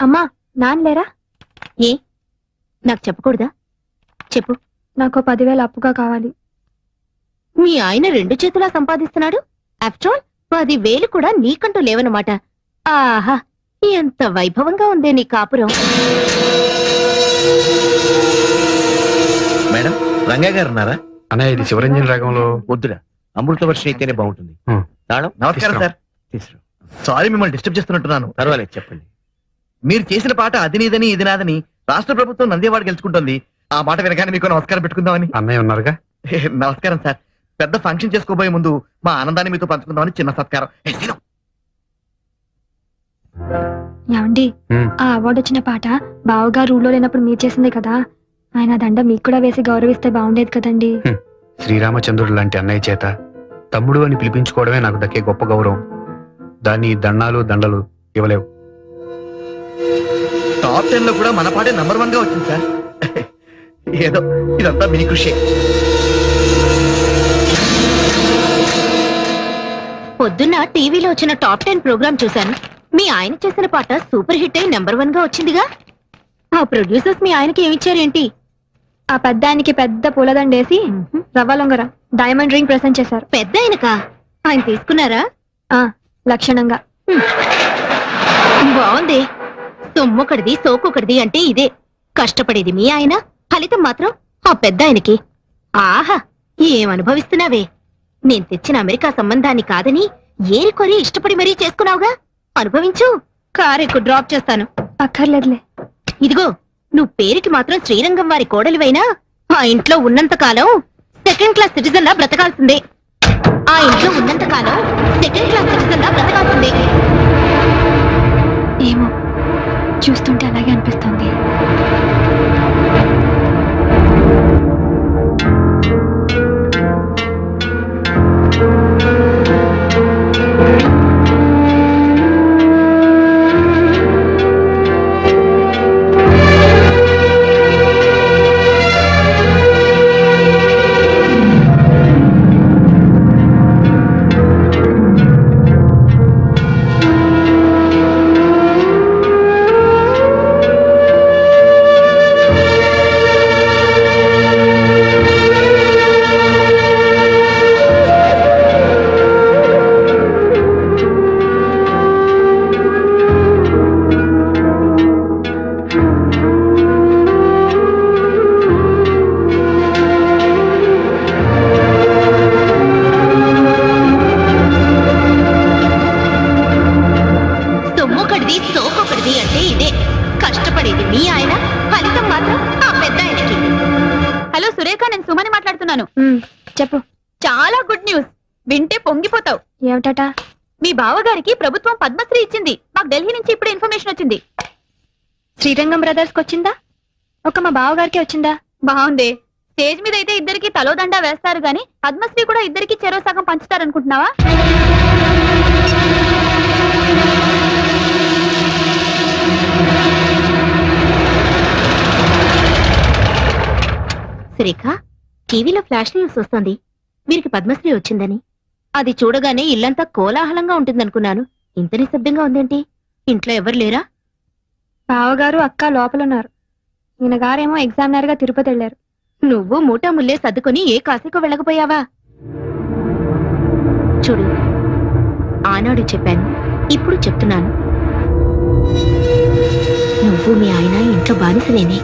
అమ్మా నాన్నలేరా? ఏ నాకు చెప్పకూడదా? చెప్పు. నాకు 10,000 అప్పుగా కావాలి. మీ ఆయన 2 చేతులా సంపాదిస్తున్నాడు. ఆఫ్టర్ ఆల్ 10,000 కూడా నీకంటూ లేవన్నమాట. ఆహా, ఎంత వైభవంగా ఉందే నీ కాపురం. మేడం, రంగా గారు ఉన్నారా? అన్నయ్య, ఇది శివరంజన్ రాగంలో వద్దురా, అమృత వర్షం అయితేనే బాగుంటుంది. తాళం. నమస్కారం సార్. తీసుకురా. సారీ మిమ్మల్ని డిస్టర్బ్ చేస్తున్నట్టున్నాను. పర్వాలేదు, చెప్పండి. మీరు చేసిన పాట అది నీదని ఇది నాదని రాష్ట్ర ప్రభుత్వం నందేవాడు గెలుచుకుంటుంది. ఆ మాట వినగానే మీకు నమస్కారం పెట్టుకుందామని. అన్నయ్య ఉన్నారుగా? నమస్కారం సార్. పెద్ద ఫంక్షన్ చేసుకోబోయే ముందు మా ఆనందాన్ని మీతో పంచుకుందామని చిన్న సత్కారం. ఏమండి, ఆ అవార్డు వచ్చిన పాట బావగారు ఊళ్ళో లేనప్పుడు మీరు చేసిందే కదా. ఆయన దండ మీకు కూడా వేసి గౌరవిస్తే బాగుండేది కదండి. శ్రీరామచంద్రుడు లాంటి అన్నయ్య చేత తమ్ముడు అని పిలిపించుకోవడమే నాకు దక్కే గొప్ప గౌరవం. దాన్ని దండాలు దండలు ఇవ్వలేవు. టాప్ 10 లో కూడా మన పాటే నంబర్ 1 గా వచ్చింది సార్. ఏదో ఇదంతా మీ కృషి. పొద్దున్న టీవీలో వచ్చిన టాప్ 10 ప్రోగ్రామ్ చూశాను. మీ ఆయన చేసిన పాట సూపర్ హిట్ అయి నెంబర్ 1 గా వచ్చిందిగా. ఆ ప్రొడ్యూసర్స్ మీ ఆయనకి ఏమిచ్చారేంటి? ఆ పెద్ద ఆయనకి పెద్ద పూలదండేసి రవ్వ లొంగర డైమండ్ రింగ్ ప్రెసెంట్ చేశారు. పెద్ద ఆయనకా? ఆయన తీసుకున్నారా? లక్షణంగా. బాగుంది. సొమ్మొకటిది సోకొకటిది అంటే ఇదే. కష్టపడేది మీ ఆయన, ఫలితం మాత్రం ఆ పెద్ద ఆయనకి. ఆహా, ఏమనుభవిస్తున్నావే. నేను తెచ్చిన అమెరికా సంబంధాన్ని కాదని ఏరికొరి ఇష్టపడి మరీ చేసుకున్నావుగా. అనుభవించు. కారెక్కు డ్రాప్ చేస్తాను. అక్కర్లేదులే. ఇదిగో, నువ్వు పేరుకి మాత్రం శ్రీరంగం వారి కోడలివైనా ఆ ఇంట్లో ఉన్నంత కాలం సెకండ్ క్లాస్ సిటిజన్ లా బ్రతకాల్సిందే. ఆ ఇంట్లో ఉన్నంత కాలం సెకండ్ క్లాస్ సిటిజన్ లా బ్రతకాల్సిందే. ఏమో, చూస్తుంటే అలాగే అనిపిస్తుంది. అంటే ఇదే. కష్టపడేది మీ ఆయన, ఫలితం మాత్రం ఆ పెద్ద ఆయనకి. హలో సురేఖ, నేను సుమని మాట్లాడుతున్నాను. చెప్పు. చాలా గుడ్ న్యూస్. వింటే పొంగిపోతావు. ఏమిటట? మీ బావగారికి ప్రభుత్వం పద్మశ్రీ ఇచ్చింది. మాకు ఢిల్లీ నుంచి ఇప్పుడు ఇన్ఫర్మేషన్ వచ్చింది. శ్రీరంగం బ్రదర్స్ కి వచ్చిందా? ఒక మా బావగారికి వచ్చిందా? బాగుంది. స్టేజ్ మీద అయితే ఇద్దరికి తలోదండా వేస్తారు గాని పద్మశ్రీ కూడా ఇద్దరికి చెరో సగం పంచుతారనుకుంటున్నావా? సురేఖ, టీవీలో ఫ్లాష్ న్యూస్ వస్తుంది. వీరికి పద్మశ్రీ వచ్చిందని. అది చూడగానే ఇల్లంతా కోలాహలంగా ఉంటుందనుకున్నాను. ఇంత నిశ్శబ్దంగా ఉందేంటి? ఇంట్లో ఎవరు లేరా? బావగారు అక్క లోపలున్నారు. ఈయన గారేమో ఎగ్జామినర్ గా తిరుపతి వెళ్లారు. నువ్వు మూటా ముల్లే సర్దుకొని ఏ కాశీకో వెళ్ళకపోయావా? చూడు, ఆనాడు చెప్పాను, ఇప్పుడు చెప్తున్నాను. నువ్వు మీ ఆయన ఇంట్లో బానిసలేనే.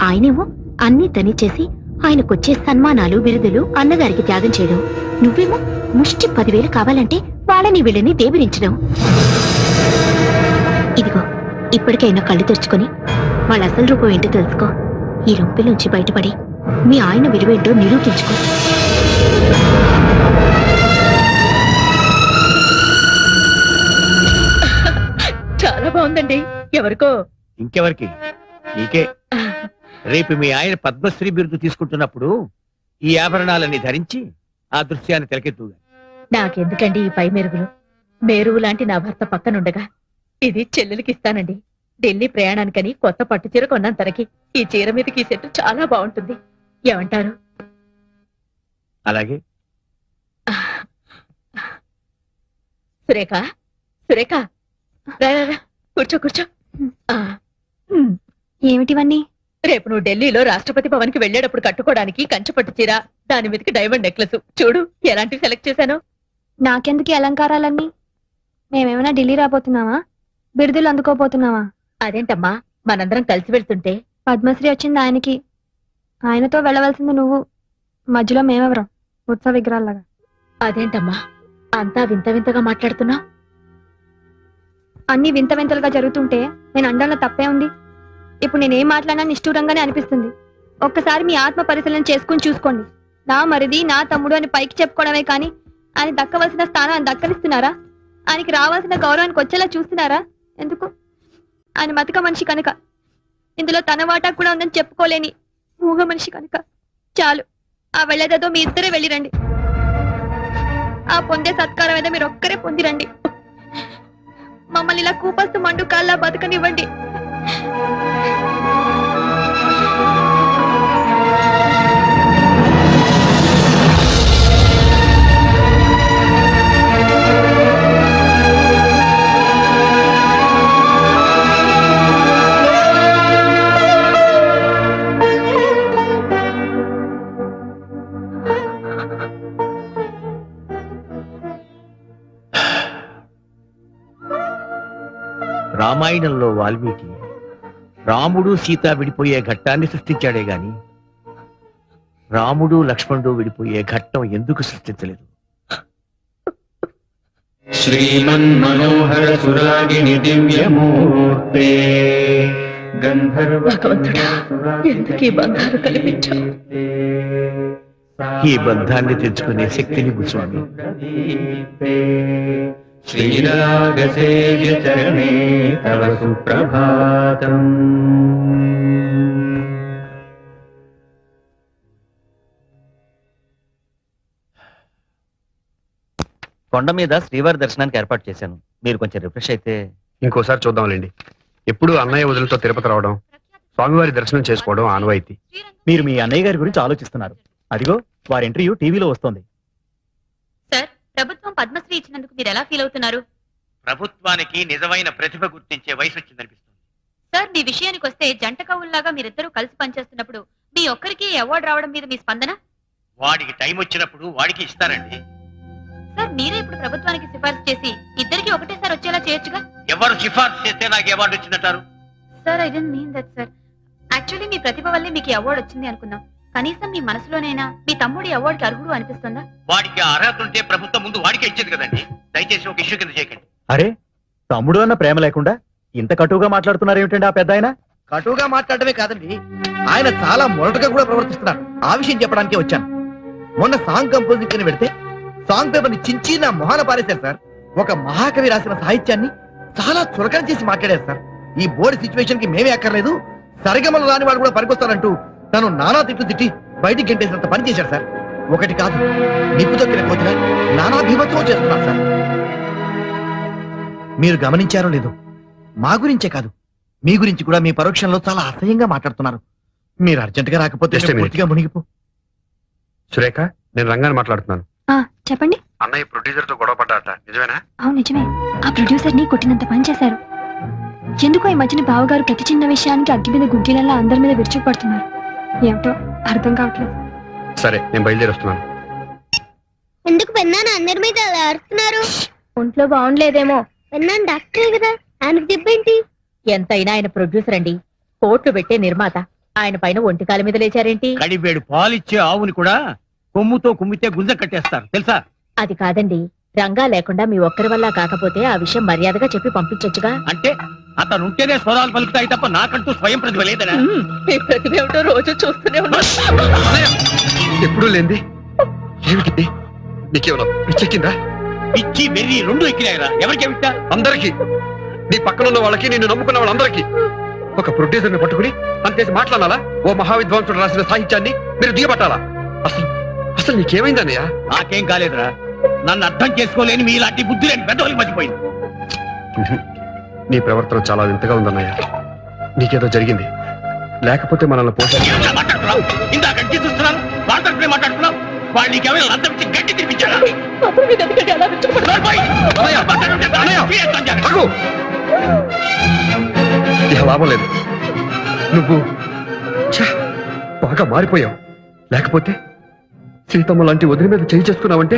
ఆయనేమో అన్ని తని చేసి ఆయనకొచ్చే సన్మానాలు బిరుదులు అన్నగారికి త్యాగం చేయడం. నువ్వేమో ముష్టి 10,000 కావాలంటే వాళ్ళని వీళ్ళని దేబిరించడం. ఇదిగో, ఇప్పటికైనా కళ్ళు తెరుచుకొని వాళ్ళ అసలు రూపం ఏంటో తెలుసుకో. ఈ రొంపిల నుంచి బయటపడి మీ ఆయన విలువేంటో నిరూపించుకో. చాలా బాగుందండి. ఎవరికో? ఇంకెవరికి? నీకే. రేపు మీ ఆయన పద్మశ్రీ బిరుదు తీసుకుంటున్నప్పుడు ఈ ఆభరణాలన్నీ ధరించి ఆ దృశ్యాన్ని తెలకెత్తుగా. నాకెందుకండి ఈ పై మెరుగులు? మేరువు లాంటి నా భర్త పక్కనుండగా ఇది చెల్లెలకి ఇస్తానండి. ఢిల్లీ ప్రయాణానికని కొత్త పట్టు చీర కొన్నాను తనకి. ఈ చీర మీదకి ఈ సెట్ చాలా బాగుంటుంది. ఏమంటారు? అలాగే. సురేఖ, సురేఖ, రా రా రా, కూర్చో కూర్చో. ఏమిటివన్నీ? రేపు నువ్వు ఢిల్లీలో రాష్ట్రపతి భవన్ కి వెళ్లేటప్పుడు కట్టుకోవడానికి కంచపట్టు చీర, దాని మీదకి డైమండ్ నెక్లెస్. చూడు ఎలాంటివి సెలెక్ట్ చేశాను. నాకెందుకు ఈ అలంకారాలన్నీ? మేమేమైనా ఢిల్లీ రాబోతున్నావా? బిరుదులు అందుకోపోతున్నావా? అదేంటమ్మా, మనందరం కలిసి వెళ్తుంటే పద్మశ్రీ వచ్చింది ఆయనకి, ఆయనతో వెళ్ళవలసింది నువ్వు. మధ్యలో మేమెవరం ఉత్సవ విగ్రహాల్లాగా? అదేంటమ్మా అంతా వింత వింతగా మాట్లాడుతున్నా? అన్ని వింత వింతలుగా జరుగుతుంటే నేను అండంలో తప్పే ఉంది. ఇప్పుడు నేనేం మాట్లాడినా నిష్ఠూరంగానే అనిపిస్తుంది. ఒక్కసారి మీ ఆత్మ పరిశీలన చేసుకుని చూసుకోండి. నా మరిది, నా తమ్ముడు అని పైకి చెప్పుకోవడమే కానీ ఆయన దక్కవలసిన స్థానాన్ని దక్కనిస్తున్నారా? ఆయనకి రావాల్సిన గౌరవానికి వచ్చేలా చూస్తున్నారా? ఎందుకు? ఆయన మతక మనిషి కనుక, ఇందులో తన వాటా కూడా ఉందని చెప్పుకోలేని మూగ మనిషి కనుక. చాలు, ఆ వెళ్ళేదేదో మీ ఇద్దరే వెళ్ళిరండి. ఆ పొందే సత్కారం ఏదో మీరు ఒక్కరే పొందిరండి. మమ్మల్ని ఇలా కూపస్తు మండు కాళ్ళ బతకనివ్వండి. రామాయణంలో వాల్మీకి రాముడు సీత విడిపోయే ఘట్టాన్ని సృష్టించాడే గాని రాముడు లక్ష్మణుడు విడిపోయే ఘట్టం ఎందుకు సృష్టించలేదు? శ్రీమన్మనోహర సురాగిణి దివ్యమూర్తే భగవంతుడా, ఎందుకు ఈ బంధాలు కల్పించావు? ఈ బంధాన్ని తెచ్చుకునే శక్తిని స్వామి. శ్రీరాగ సేవ్య చరణే తవ సుప్రభాతం. కొండ మీద శ్రీవారి దర్శనానికి ఏర్పాటు చేశాను. మీరు కొంచెం రిఫ్రెష్ అయితే. ఇంకోసారి చూద్దాంలేండి. ఎప్పుడు అన్నయ్య వదులతో తిరుపతి రావడం, స్వామివారి దర్శనం చేసుకోవడం ఆనవాయితీ. మీరు మీ అన్నయ్య గారి గురించి ఆలోచిస్తున్నారు. అదిగో వారి ఇంటర్వ్యూ టీవీలో వస్తోంది. సార్, ప్రభుత్వం పద్మశ్రీ ఇచ్చినందుకు మీరు ఎలా ఫీల్ అవుతున్నారు? ప్రభుత్వానికి నిజమైన ప్రతిభ గుర్తించే వయసు వచ్చిందనిపిస్తుంది. సార్, మీ విషయానికి వస్తే జంట కవుల్లాగా మీరిద్దరూ కలిసి పనిచేస్తున్నప్పుడు మీ ఒక్కరికి అవార్డు రావడం మీద మీ స్పందన? వాడికి టైం వచ్చినప్పుడు వాడికి ఇస్తారండి. సార్, మీరే ఇప్పుడు ప్రభుత్వానికి సిఫార్సు చేసి ఇద్దరికి ఒకటేసారి వచ్చేలా చేయొచ్చుగా? ఎవరు సిఫార్సు చేస్తే నాకు అవార్డు వచ్చిందంటారు? Sir, I don't mean that sir. Actually మీ ప్రతిభ వల్లే మీకు అవార్డు వచ్చింది అనుకుందాం. కనీసం మీ మనసులోనైనా మీ తమ్ముడి అవార్డుకి అర్హుడు అనిపిస్తుందా? వాడికి అర్హత ఉంటే ప్రభుత్వం ముందు వాడికే ఇచ్చేది కదండి. దయచేసి ఒక ఇష్యూ కింద చేయకండి. అరే, తమ్ముడు అన్న ప్రేమ లేకుండా ఇంత కటువుగా మాట్లాడుతున్నారు ఏమిటండి ఆ పెద్ద ఆయన? కటువుగా మాట్లాడటమే కాదండి, ఆయన చాలా మొరటుగా కూడా ప్రవర్తిస్తున్నారు. ఆ విషయం చెప్పడానికే వచ్చాను. మొన్న సాంగ్ కంపోజింగ్ కింద పెడితే సాంగ్ పేపర్ ని చించి నా మొహాన పారేశారు సార్. ఒక మహాకవి రాసిన సాహిత్యాన్ని చాలా చులకన చేసి మాట్లాడారు సార్. ఈ బోర్డు సిచ్యువేషన్ కి మేమే అక్కర్లేదు, సరిగమలు రాని వాడు కూడా పనికొస్తారంటూ తను నానా తిట్లు తిట్టి బయటికి గంటేసినంత పని చేశారు సార్. ఒకటి కాదు, నిప్పు తొక్కిన కోతిన నానా భీమత్వం చేస్తున్నారు సార్. మీరు గమనించారో లేదో, మా గురించే కాదు మీ గురించి కూడా మీ పరోక్షంలో చాలా అసహ్యంగా మాట్లాడుతున్నారు. మీరు అర్జెంట్ గా రాకపోతే Just a minute. పూర్తిగా మునిగిపో. సురేఖ, నేను రంగాన్ని మాట్లాడుతున్నాను. చెప్పండి. అన్నయ్య ప్రొడ్యూసర్ తో గొడవ పడ్డాట, నిజమేనా? అవును, నిజమే. ఆ ప్రొడ్యూసర్ ని కొట్టినంత పని చేశారు. ఎందుకో ఈ మధ్యన బావగారు ప్రతి చిన్న విషయానికి అగ్గి మీద గుడ్డీలలా అందరి మీద విరుచుకుపడుతున్నారు. ఏమిటో అర్థం కావట్లేదు. సరే, నేను బయలుదేరి వస్తున్నాను. ఎందుకు పెన్నాను అందరి మీద అలా అరుస్తున్నారు? ఒంట్లో బాగుండలేదేమో. పెన్నాను డాక్టరే కదా, ఆయనకు దెబ్బేంటి? ఎంతైనా ఆయన ప్రొడ్యూసర్ అండి, కోట్లు పెట్టే నిర్మాత. ఆయన పైన ఒంటికాల మీద లేచారేంటి? కడివేడు పాలిచ్చే ఆవుని కూడా కొమ్ముతో కుమ్మితే గుంజ కట్టేస్తారు తెలుసా? అది కాదండి, రంగా లేకుండా మీ ఒక్కరి వల్ల కాకపోతే ఆ విషయం మర్యాదగా చెప్పి పంపించొచ్చుగా. అంటే అతను ఉంటేనే స్వరాలు పలుకుతాయి తప్ప నాకంటూ స్వయం ప్రతిభ లేదనా? మీ ప్రతిభ ఏమిటో రోజు చూస్తూనే ఉన్నా. ఎప్పుడూ లేంది ఏమిటి? నీకేమన్నా పిచ్చెక్కిందా? పిచ్చి వెర్రి రెండు ఎక్కినాయరా. ఎవరికి ఏమిటా? అందరికీ, నీ పక్కన ఉన్న వాళ్ళకి, నిన్ను నమ్ముకున్న వాళ్ళందరికీ. ఒక ప్రొడ్యూసర్ ని పట్టుకుని అంతేసి మాట్లాడాలా? ఓ మహావిద్వాంసుడు రాసిన సాహిత్యాన్ని మీరు దిగబట్టాలా? అసలు అసలు నీకేమైందన్నయ్యా? నాకేం కాలేదురా. నన్ను అర్థం చేసుకోలేని మీ ఇలాంటి బుద్ధి లేని పెద్దవాళ్ళకి మర్చిపోయింది. నీ ప్రవర్తన చాలా వింతగా ఉందన్నయ్య. నీకేదో జరిగింది, లేకపోతే మనల్ని మాట్లాడుతున్నావు. ఇందాక గట్టి చూస్తున్నాను, వాళ్ళతో మాట్లాడుతున్నావు. వాళ్ళు నీకేమైనా అర్థం ఇచ్చి గట్టి తినిపించారా? అన్నయ్య! ఇక లాభం లేదు. నువ్వు ఛ, బాగా మారిపోయావు. లేకపోతే సీతమ్మ లాంటి వదిలి మీద చేయి చేసుకున్నావంటే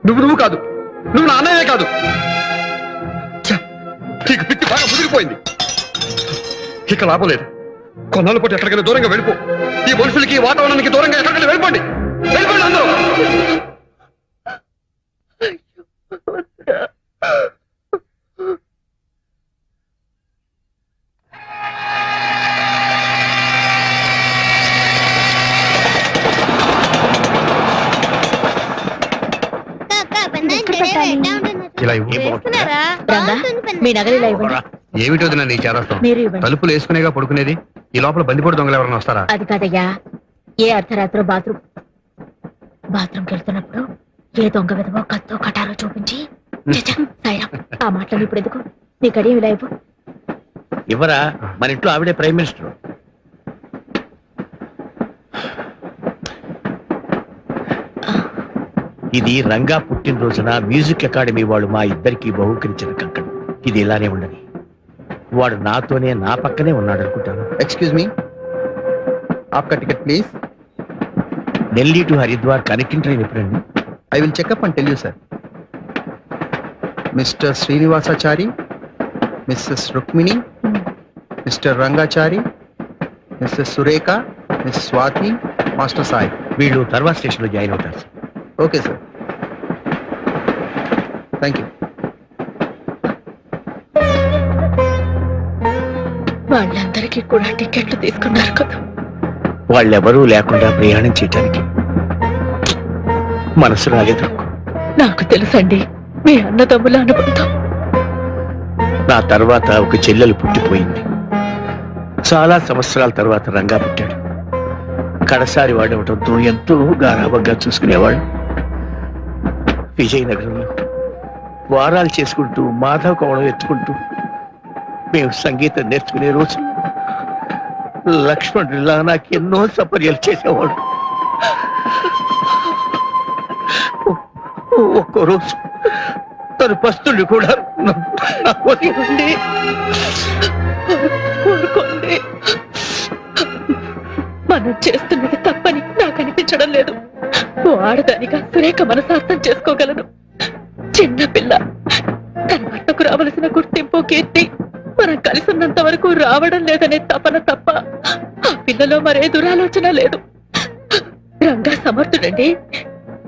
నువ్వు కాదు, నువ్వు నా అన్నయ్యే కాదు. ఛ, నీకు పిచ్చి బాగా ముదిరిపోయింది. ఇక లాభం లేదు. కొన్నాళ్ళ పాటు ఎక్కడికైనా దూరంగా వెళ్ళిపో. ఈ మనుషులకి ఈ వాతావరణానికి దూరంగా ఎక్కడికైనా వెళ్ళిపోండి. వెళ్ళిపోండి అందరూ. ఇలా ఇవ్వు. రంగా మీ నగలు ఇలా ఇవ్వండి. ఏమిటో నీ చేరస్తాం. మీరు ఇవ్వండి. తలుపులు వేసుకునేగా పడుకునేది. ఈ లోపల బందిపోటు దొంగలు ఎవరైనా వస్తారా? అది కాదయ్యా, ఏ అర్ధరాత్రో బాత్రూమ్కి వెళ్తున్నప్పుడు ఏ దొంగ విధవో కత్తో కటారో చూపించి సాయిరా ఆ మాటలు ఇప్పుడు ఎందుకు? నీ కడియం ఇలా ఇవ్వు. ఇవ్వరా, మన ఇంట్లో ఆవిడే ప్రైమ్ మినిస్టర్. ఇది రంగా పుట్టినరోజున మ్యూజిక్ అకాడమీ వాళ్ళు మా ఇద్దరికి బహుకరించిన కంకణం. ఇది ఇలానే ఉండని. వాడు నాతోనే నా పక్కనే ఉన్నాడు అనుకుంటాను. ఎక్స్క్యూజ్ మీ, ఆప్కా ticket please. Delhi to Haridwar connecting train ఎప్పుడండి? I will check up and tell you, sir. Mr. Srinivasachari, Mrs. Rukmini, Mr. Rangachari, Mrs. Sureka, Miss Swati, Master Sai. వీళ్ళు తర్వాత స్టేషన్ లో జాయిన్ అవుతారు. Okay, sir. Thank you. వాళ్ళందరికీ కూడా టికెట్లు తీసుకున్నారు కదా. వాళ్ళెవరూ లేకుండా ప్రయాణం చేయటానికి మనసు రాలేదు. నాకు తెలుసండి మీ అన్నదమ్ముల అనుబంధం. నా తర్వాత ఒక చెల్లెలు పుట్టిపోయింది. చాలా సంవత్సరాల తర్వాత రంగా పుట్టాడు. కడసారి వాడవటంతో ఎంతో గారాబంగా చూసుకునేవాడు. విజయనగరంలో వారాలు చేసుకుంటూ మాధవ కోవడం ఎత్తుకుంటూ మేము సంగీతం నేర్చుకునే రోజు లక్ష్మణుడిలా నాకు ఎన్నో సపర్యలు చేసేవాడు. ఒక్కో రోజు తను పస్తుల్ని కూడా నాకు వదిలింది. ఊరుకోండి. మనం చేస్తున్నది తప్పని నాకు అనిపించడం లేదు. ఓ ఆడదానిగా సురేఖ మనసార్థం చేసుకోగలను. చిన్న పిల్ల తన భర్తకు రావలసిన గుర్తింపు కీర్తి మనం కలిసి ఉన్నంత వరకు రావడం లేదనే తపన తప్ప ఆ పిల్లలో మరే దురాలోచన లేదు. రంగా సమర్థుడండి,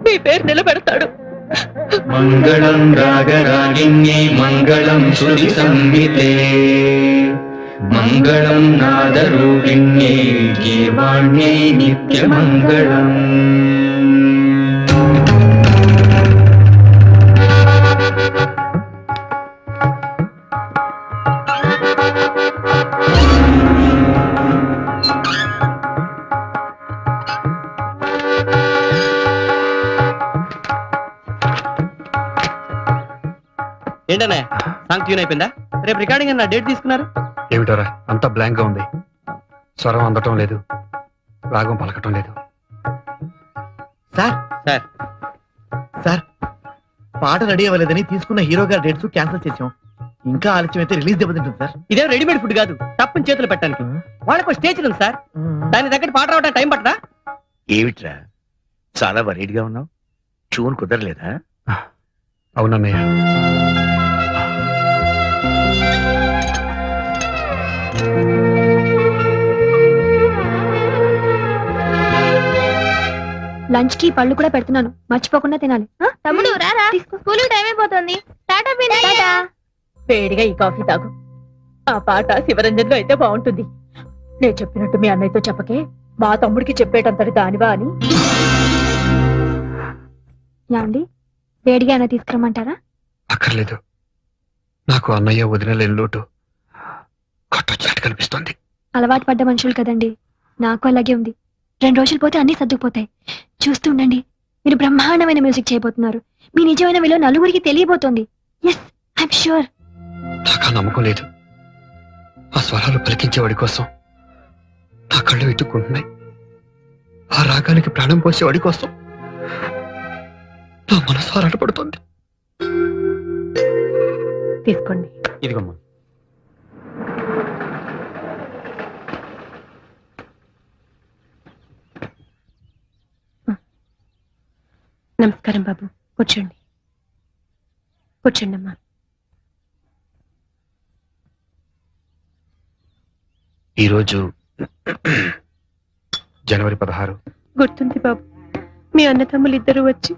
మీ పేరు నిలబెడతాడు. మంగళం రాగరాగిణ్యై మంగళం శృతి సంహితే మంగళం నాదరూపిణ్యై గీర్వాణ్యై నిత్యమంగళం. ఏంటనే సాంగ్ ట్యూన్ అయిపోయిందా? రేపు రికార్డింగ్ అన్న డేట్ తీసుకున్నారు. ఏమిటోరా అంతా బ్లాంక్ గా ఉంది. స్వరం అందటం లేదు, రాగం పలకటం లేదు. సార్ సార్ సార్ పాట రెడీ అవ్వలేదని తీసుకున్న హీరో గారి డేట్స్ క్యాన్సిల్ చేసాం. ఇంకా ఆలస్యం అయితే రిలీజ్ దెబ్బతింటుంది సార్. ఇదే రెడీమేడ్ ఫుడ్ కాదు, తప్పని చేతులు పెట్టడానికి. వాళ్ళకు స్టేజ్ ఉంది సార్, దాని దగ్గర పాట రావడానికి టైం పట్టదా? ఏమిట్రా చాలా వరీడ్గా ఉన్నావు? ట్యూన్ కుదరలేదా? అవునన్నయ్య. లంచ్ కి పళ్ళు కూడా పెడుతున్నాను, మర్చిపోకుండా తినాలి. తమ్ముడు రారా, స్కూల్ టైం అయిపోతుంది. టాటా పిన్ని. టాటా. వేడిగా ఈ కాఫీ తాగు. ఆ పాట శివరంజన్లో అయితే బాగుంటుంది. నేను చెప్పినట్టు మీ అన్నయ్యతో చెప్పకే, మా తమ్ముడికి చెప్పేటంతటి దానివా అని. యాండి వేడిగా అయినా తీసుకురమ్మంటారా? అక్కర్లేదు, నాకు అన్నయ్య వదినలేని లోటు కొట్టొచ్చినట్టు కనిపిస్తుంది. అలవాటు పడ్డ మనుషులు కదండి, నాకు అలాగే ఉంది. 2 రోజులు పోతే అన్ని సర్దుకుపోతాయి. చూస్తూ ఉండండి, మీరు బ్రహ్మాండమైన మ్యూజిక్ చేయబోతున్నారు. మీ నిజమైన విలువ నలుగురికి తెలియబోతోంది. Yes, I'm sure. నాకు నమ్మకం లేదు. ఆ స్వరాలు పలికించేవాడి కోసం నా కళ్ళు వెతుక్కుంటున్నాయి. ఆ రాగానికి ప్రాణం పోసేవాడి కోసం నా మనసు ఆరాటపడుతుంది. తీసుకోండి. ఇదిగమ్మా. నమస్కారం బాబు, కూర్చోండి. కూర్చోండి అమ్మా. ఈరోజు జనవరి 16. గుర్తుంది బాబు, మీ అన్నదమ్ములు ఇద్దరు వచ్చి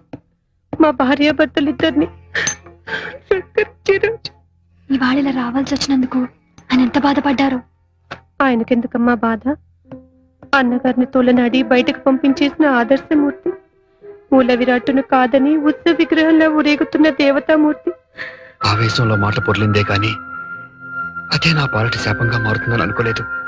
మా భార్యాభర్తలిద్దరిని ఇవాళ ఇలా రావాల్సి వచ్చినందుకు ఆయన ఎంత బాధపడ్డారో. ఆయనకెందుకమ్మా బాధ? అన్నగారిని తోలనాడి బయటకు పంపించేసిన ఆదర్శమూర్తి, మూల విరాట్టును కాదని ఉత్సవ విగ్రహంలో ఊరేగుతున్న దేవతామూర్తి. ఆవేశంలో మాట పొర్లిందే కానీ అదే నా పాలటి శాపంగా మారుతుందని అనుకోలేదు.